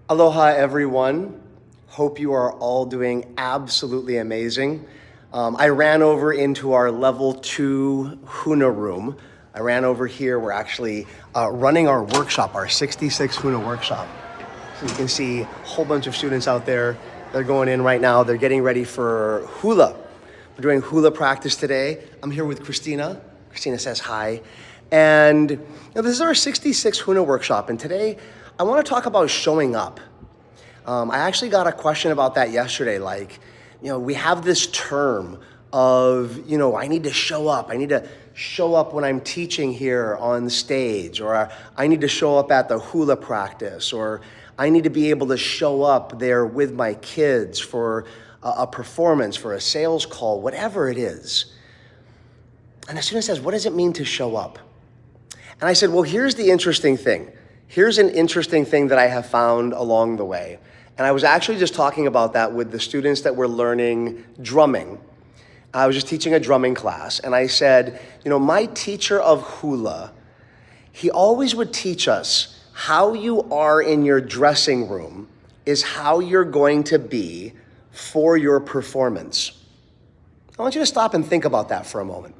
Aloha, everyone. Hope you are all doing absolutely amazing. I ran over into our level 2 Huna room. I ran over here. We're actually running our workshop, our 66 Huna workshop. So you can see a whole bunch of students out there. They're going in right now. They're getting ready for hula. We're doing hula practice today. I'm here with Christina. Christina says hi. And this is our 66 Huna workshop. And today I want to talk about showing up. I actually got a question about that yesterday. We have this term of, I need to show up. I need to show up when I'm teaching here on stage, or I need to show up at the hula practice, or I need to be able to show up there with my kids for a performance, for a sales call, whatever it is. And the student says, what does it mean to show up? And I said, well, here's the interesting thing. Here's an interesting thing that I have found along the way. And I was actually just talking about that with the students that were learning drumming. I was just teaching a drumming class, and I said, my teacher of hula, he always would teach us how you are in your dressing room is how you're going to be for your performance. I want you to stop and think about that for a moment.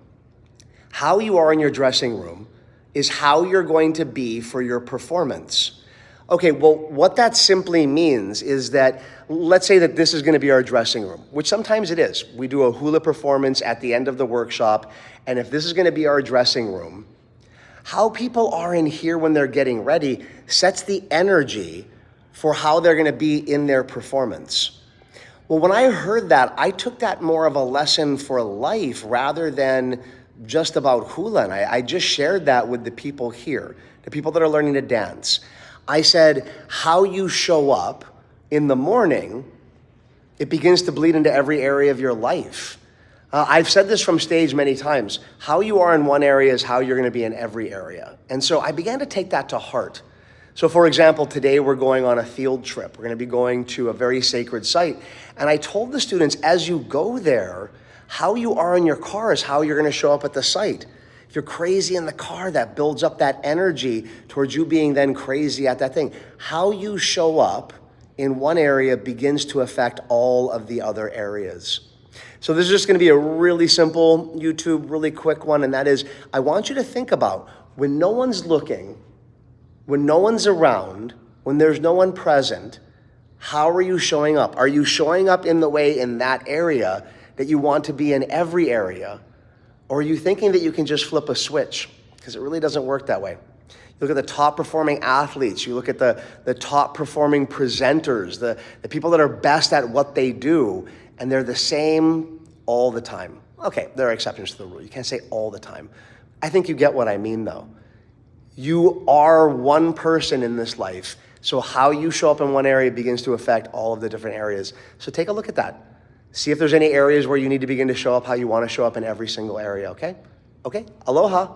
How you are in your dressing room is how you're going to be for your performance. Okay, well, what that simply means is that, let's say that this is going to be our dressing room, which sometimes it is. We do a hula performance at the end of the workshop, and if this is going to be our dressing room, how people are in here when they're getting ready sets the energy for how they're going to be in their performance. Well, when I heard that, I took that more of a lesson for life rather than just about hula. And I just shared that with the people here, the people that are learning to dance. I said, how you show up in the morning, it begins to bleed into every area of your life. I've said this from stage many times. How you are in one area is how you're going to be in every area. And so I began to take that to heart. So for example, today we're going on a field trip. We're going to be going to a very sacred site. And I told the students, as you go there, how you are in your car is how you're going to show up at the site. If you're crazy in the car, that builds up that energy towards you being then crazy at that thing. How you show up in one area begins to affect all of the other areas. So this is just going to be a really simple YouTube, really quick one, and that is, I want you to think about when no one's looking, when no one's around, when there's no one present, how are you showing up? Are you showing up in the way in that area that you want to be in every area? Or are you thinking that you can just flip a switch? Because it really doesn't work that way. You look at the top performing athletes, you look at the top performing presenters, the people that are best at what they do, and they're the same all the time. Okay, there are exceptions to the rule. You can't say all the time. I think you get what I mean though. You are one person in this life, so how you show up in one area begins to affect all of the different areas. So take a look at that. See if there's any areas where you need to begin to show up how you want to show up in every single area, okay? Okay, aloha.